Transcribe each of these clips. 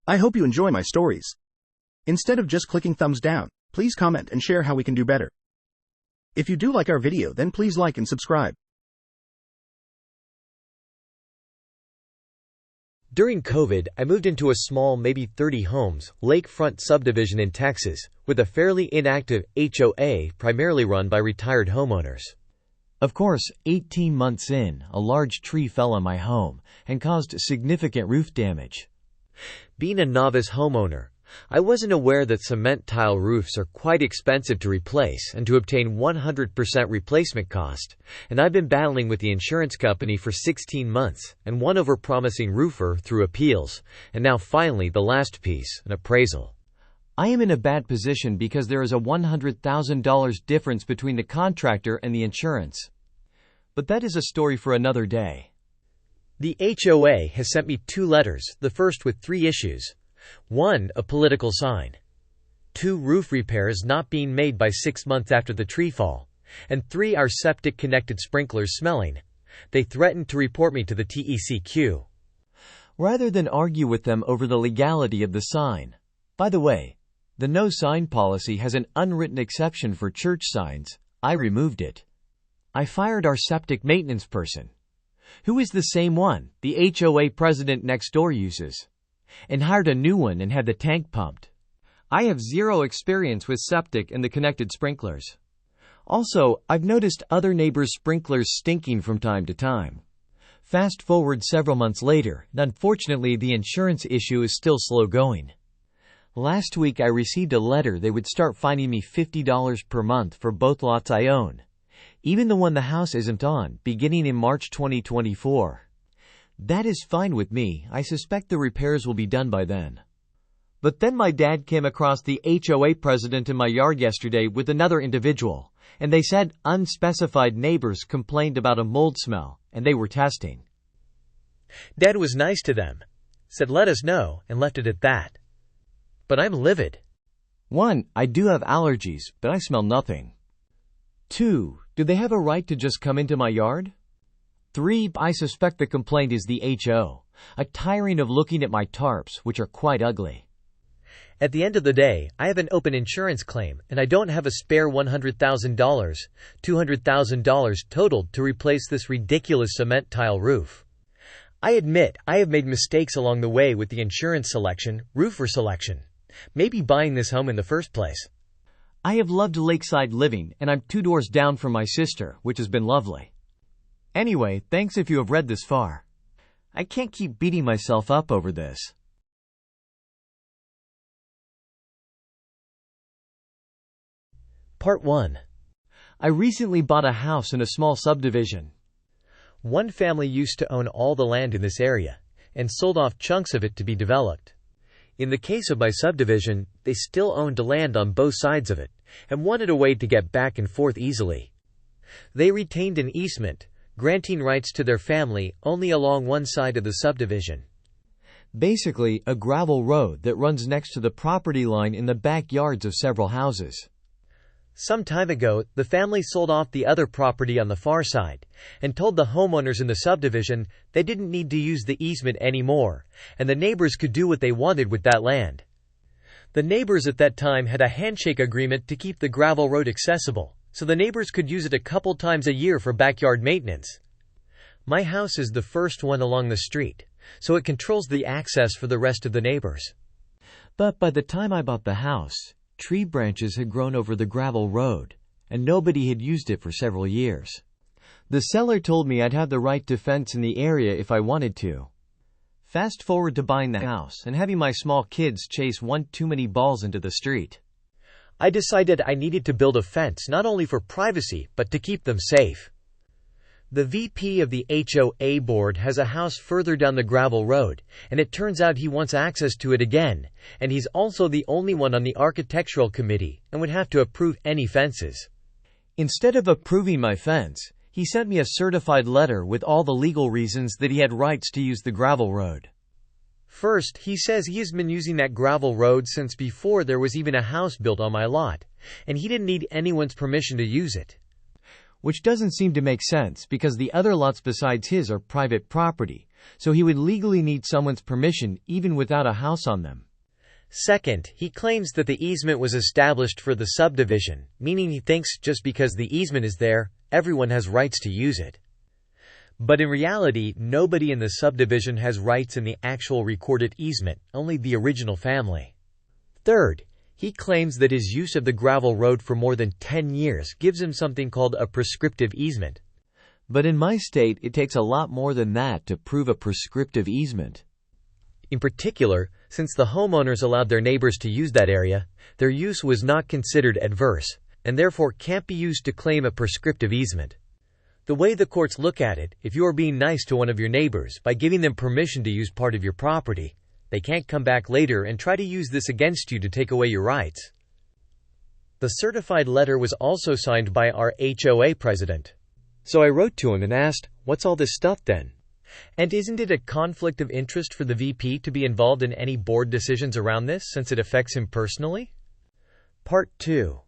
I hope you enjoy my stories. Instead of just clicking thumbs down, please comment and share how we can do better. If you do like our video, then please like and subscribe. During COVID, I moved into a small, maybe 30 homes, lakefront subdivision in Texas, with a fairly inactive HOA primarily run by retired homeowners. Of course, 18 months in, a large tree fell on my home and caused significant roof damage. Being a novice homeowner, I wasn't aware that cement tile roofs are quite expensive to replace and to obtain 100% replacement cost, and I've been battling with the insurance company for 16 months and one overpromising roofer through appeals, and now finally the last piece, an appraisal. I am in a bad position because there is a $100,000 difference between the contractor and the insurance. But that is a story for another day. The HOA has sent me 2 letters, the first with 3 issues. 1. A political sign. 2. Roof repairs not being made by 6 months after the tree fall. And 3. Our septic-connected sprinklers smelling. They threatened to report me to the TECQ. Rather than argue with them over the legality of the sign. By the way, the no sign policy has an unwritten exception for church signs. I removed it. I fired our septic maintenance person, who is the same one the HOA president next door uses, and hired a new one and had the tank pumped. I have 0 experience with septic and the connected sprinklers. Also, I've noticed other neighbors' sprinklers stinking from time to time. Fast forward several months later, and unfortunately the insurance issue is still slow going. Last week I received a letter they would start fining me $50 per month for both lots I own, even the one the house isn't on, beginning in March 2024. That is fine with me. I suspect the repairs will be done by then. But then my dad came across the HOA president in my yard yesterday with another individual, and they said unspecified neighbors complained about a mold smell, and they were testing. Dad was nice to them, said let us know, and left it at that. But I'm livid. 1. I do have allergies, but I smell nothing. 2. Do they have a right to just come into my yard? 3. I suspect the complaint is the HO, tiring of looking at my tarps, which are quite ugly. At the end of the day, I have an open insurance claim, and I don't have a spare $100,000, $200,000 totaled to replace this ridiculous cement tile roof. I admit I have made mistakes along the way with the insurance selection, roofer selection, maybe buying this home in the first place. I have loved lakeside living, and I'm 2 doors down from my sister, which has been lovely. Anyway, thanks if you have read this far. I can't keep beating myself up over this. Part 1. I recently bought a house in a small subdivision. One family used to own all the land in this area, and sold off chunks of it to be developed. In the case of my subdivision, they still owned the land on both sides of it, and wanted a way to get back and forth easily. They retained an easement, granting rights to their family only along one side of the subdivision. Basically, a gravel road that runs next to the property line in the backyards of several houses. Some time ago, the family sold off the other property on the far side, and told the homeowners in the subdivision they didn't need to use the easement anymore, and the neighbors could do what they wanted with that land. The neighbors at that time had a handshake agreement to keep the gravel road accessible, so the neighbors could use it a couple times a year for backyard maintenance. My house is the first one along the street, so it controls the access for the rest of the neighbors. But by the time I bought the house, tree branches had grown over the gravel road, and nobody had used it for several years. The seller told me I'd have the right to fence in the area if I wanted to. Fast forward to buying the house and having my small kids chase one too many balls into the street. I decided I needed to build a fence not only for privacy, but to keep them safe. The VP of the HOA board has a house further down the gravel road, and it turns out he wants access to it again, and he's also the only one on the architectural committee and would have to approve any fences. Instead of approving my fence, he sent me a certified letter with all the legal reasons that he had rights to use the gravel road. First, he says he has been using that gravel road since before there was even a house built on my lot, and he didn't need anyone's permission to use it. which doesn't seem to make sense because the other lots besides his are private property, so he would legally need someone's permission even without a house on them. Second, he claims that the easement was established for the subdivision, meaning he thinks just because the easement is there, everyone has rights to use it. But in reality, nobody in the subdivision has rights in the actual recorded easement, only the original family. Third, he claims that his use of the gravel road for more than 10 years gives him something called a prescriptive easement. But in my state, it takes a lot more than that to prove a prescriptive easement. In particular, since the homeowners allowed their neighbors to use that area, their use was not considered adverse, and therefore can't be used to claim a prescriptive easement. The way the courts look at it, if you are being nice to one of your neighbors by giving them permission to use part of your property, they can't come back later and try to use this against you to take away your rights. The certified letter was also signed by our HOA president. So I wrote to him and asked, "What's all this stuff then? And isn't it a conflict of interest for the VP to be involved in any board decisions around this since it affects him personally?" Part 2.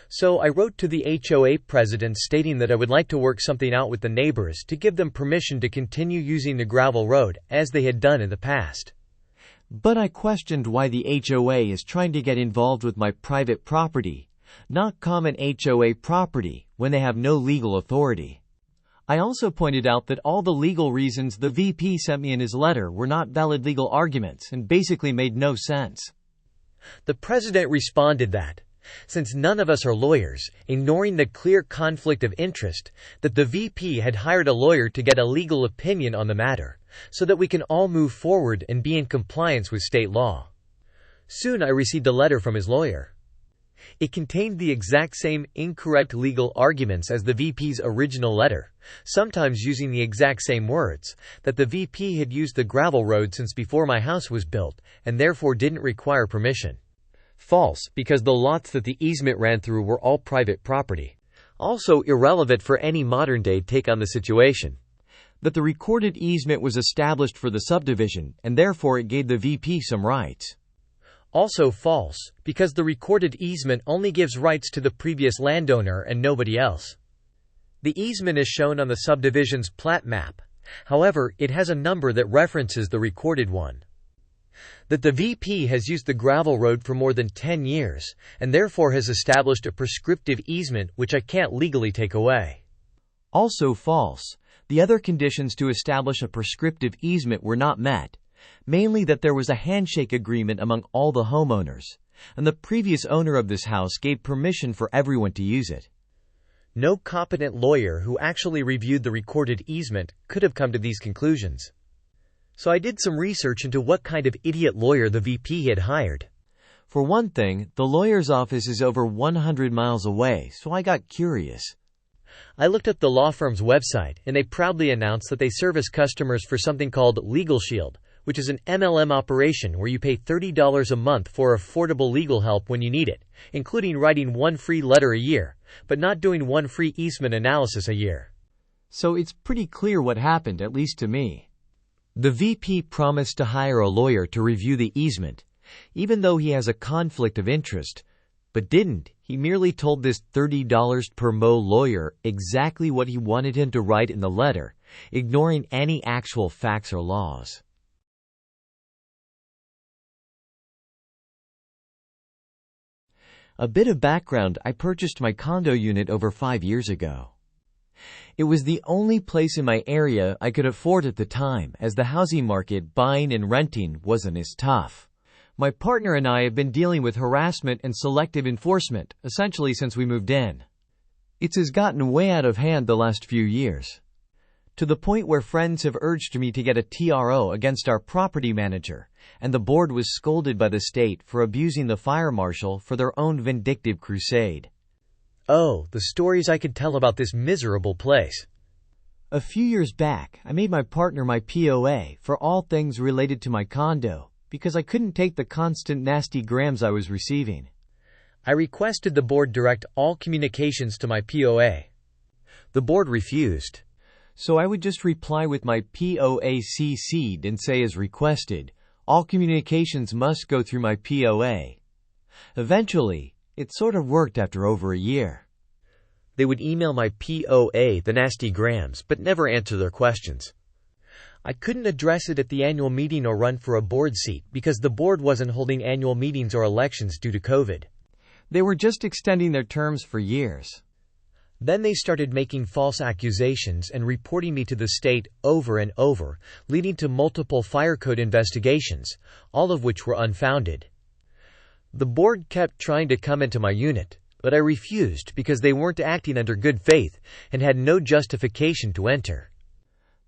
So I wrote to the HOA president stating that I would like to work something out with the neighbors to give them permission to continue using the gravel road as they had done in the past. But I questioned why the HOA is trying to get involved with my private property, not common HOA property, when they have no legal authority. I also pointed out that all the legal reasons the VP sent me in his letter were not valid legal arguments and basically made no sense. The president responded that, since none of us are lawyers, ignoring the clear conflict of interest, that the VP had hired a lawyer to get a legal opinion on the matter, so that we can all move forward and be in compliance with state law. Soon I received a letter from his lawyer. It contained the exact same incorrect legal arguments as the VP's original letter, sometimes using the exact same words, that the VP had used the gravel road since before my house was built, and therefore didn't require permission. False, because the lots that the easement ran through were all private property. Also irrelevant for any modern-day take on the situation. That the recorded easement was established for the subdivision, and therefore it gave the VP some rights. Also false, because the recorded easement only gives rights to the previous landowner and nobody else. The easement is shown on the subdivision's plat map. However, it has a number that references the recorded one. That the VP has used the gravel road for more than 10 years, and therefore has established a prescriptive easement which I can't legally take away. Also false. The other conditions to establish a prescriptive easement were not met, mainly that there was a handshake agreement among all the homeowners, and the previous owner of this house gave permission for everyone to use it. No competent lawyer who actually reviewed the recorded easement could have come to these conclusions. So I did some research into what kind of idiot lawyer the VP had hired. For one thing, the lawyer's office is over 100 miles away, so I got curious. I looked up the law firm's website, and they proudly announced that they service customers for something called Legal Shield, which is an MLM operation where you pay $30 a month for affordable legal help when you need it, including writing one free letter a year, but not doing one free easement analysis a year. So it's pretty clear what happened, at least to me. The VP promised to hire a lawyer to review the easement, even though he has a conflict of interest, but didn't. He merely told this $30 per mo lawyer exactly what he wanted him to write in the letter, ignoring any actual facts or laws. A bit of background: I purchased my condo unit over 5 years ago. It was the only place in my area I could afford at the time, as the housing market, buying and renting, wasn't as tough. My partner and I have been dealing with harassment and selective enforcement, essentially since we moved in. It has gotten way out of hand the last few years, to the point where friends have urged me to get a TRO against our property manager, and the board was scolded by the state for abusing the fire marshal for their own vindictive crusade. Oh, the stories I could tell about this miserable place. A few years back, I made my partner my POA for all things related to my condo, because I couldn't take the constant nasty grams I was receiving. I requested the board direct all communications to my POA. The board refused. So I would just reply with my POA CC'd and say, as requested, all communications must go through my POA. Eventually, it sort of worked after over a year. They would email my POA the nasty grams, but never answer their questions. I couldn't address it at the annual meeting or run for a board seat because the board wasn't holding annual meetings or elections due to COVID. They were just extending their terms for years. Then they started making false accusations and reporting me to the state over and over, leading to multiple fire code investigations, all of which were unfounded. The board kept trying to come into my unit, but I refused because they weren't acting under good faith and had no justification to enter.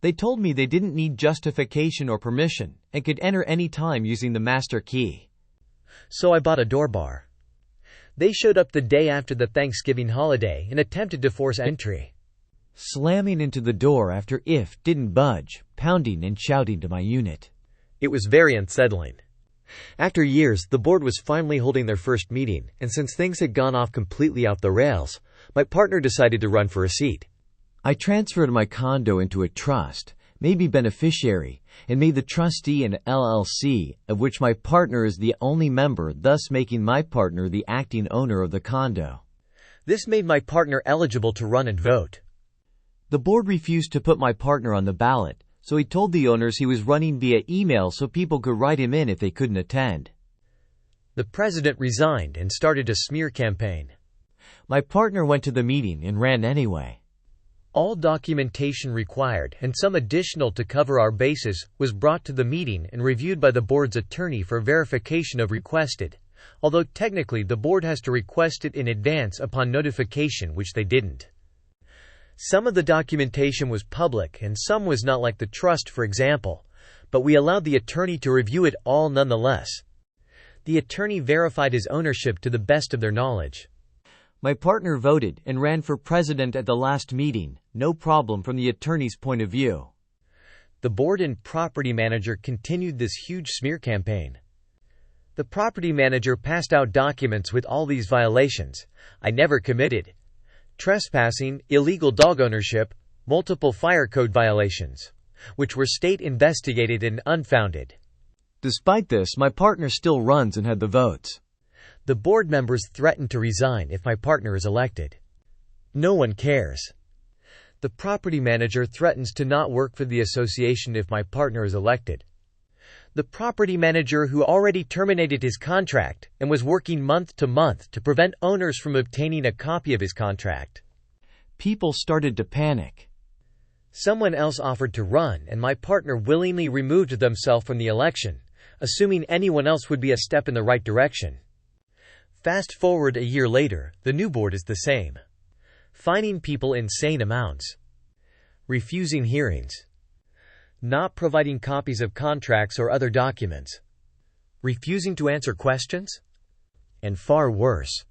They told me they didn't need justification or permission and could enter any time using the master key. So I bought a door bar. They showed up the day after the Thanksgiving holiday and attempted to force entry. Slamming into the door after if didn't budge, pounding and shouting to my unit. It was very unsettling. After years, the board was finally holding their first meeting, and since things had gone off completely off the rails, my partner decided to run for a seat. I transferred my condo into a trust, maybe beneficiary, and made the trustee an LLC, of which my partner is the only member, thus making my partner the acting owner of the condo. This made my partner eligible to run and vote. The board refused to put my partner on the ballot, so he told the owners he was running via email so people could write him in if they couldn't attend. The president resigned and started a smear campaign. My partner went to the meeting and ran anyway. All documentation required and some additional to cover our bases was brought to the meeting and reviewed by the board's attorney for verification of requested, although technically the board has to request it in advance upon notification, which they didn't. Some of the documentation was public and some was not, like the trust for example, but we allowed the attorney to review it all nonetheless. The attorney verified his ownership to the best of their knowledge. My partner voted and ran for president at the last meeting, no problem from the attorney's point of view. The board and property manager continued this huge smear campaign. The property manager passed out documents with all these violations I never committed: trespassing, illegal dog ownership, multiple fire code violations, which were state investigated and unfounded. Despite this, my partner still runs and had the votes. The board members threatened to resign if my partner is elected. No one cares. The property manager threatens to not work for the association if my partner is elected. The property manager, who already terminated his contract and was working month to month to prevent owners from obtaining a copy of his contract. People started to panic. Someone else offered to run, and my partner willingly removed themselves from the election, assuming anyone else would be a step in the right direction. Fast forward a year later, the new board is the same. Fining people insane amounts. Refusing hearings. Not providing copies of contracts or other documents. Refusing to answer questions. And far worse.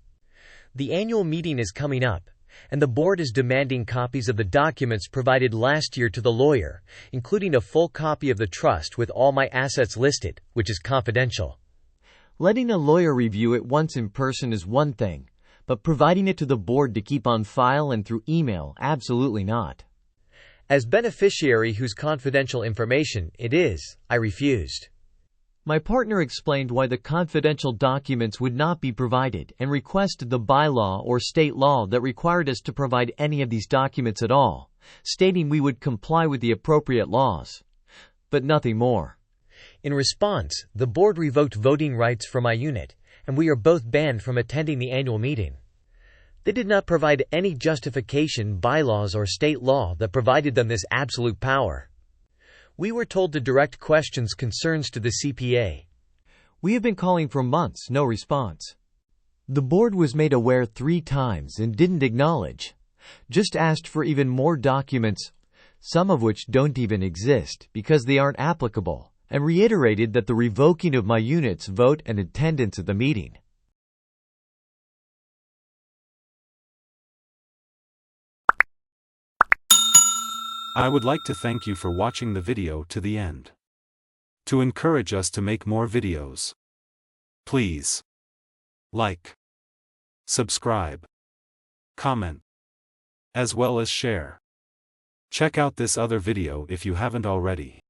The annual meeting is coming up, and the board is demanding copies of the documents provided last year to the lawyer, including a full copy of the trust with all my assets listed, which is confidential. Letting a lawyer review it once in person is one thing, but providing it to the board to keep on file and through email, absolutely not. As beneficiary whose confidential information it is, I refused. My partner explained why the confidential documents would not be provided and requested the bylaw or state law that required us to provide any of these documents at all, stating we would comply with the appropriate laws. But nothing more. In response, the board revoked voting rights for my unit, and we are both banned from attending the annual meeting. They did not provide any justification, bylaws, or state law that provided them this absolute power. We were told to direct questions concerns to the CPA. We have been calling for months, no response. The board was made aware 3 times and didn't acknowledge. Just asked for even more documents, some of which don't even exist because they aren't applicable, and reiterated that the revoking of my unit's vote and attendance at the meeting. I would like to thank you for watching the video to the end. To encourage us to make more videos, please like, subscribe, comment, as well as share. Check out this other video if you haven't already.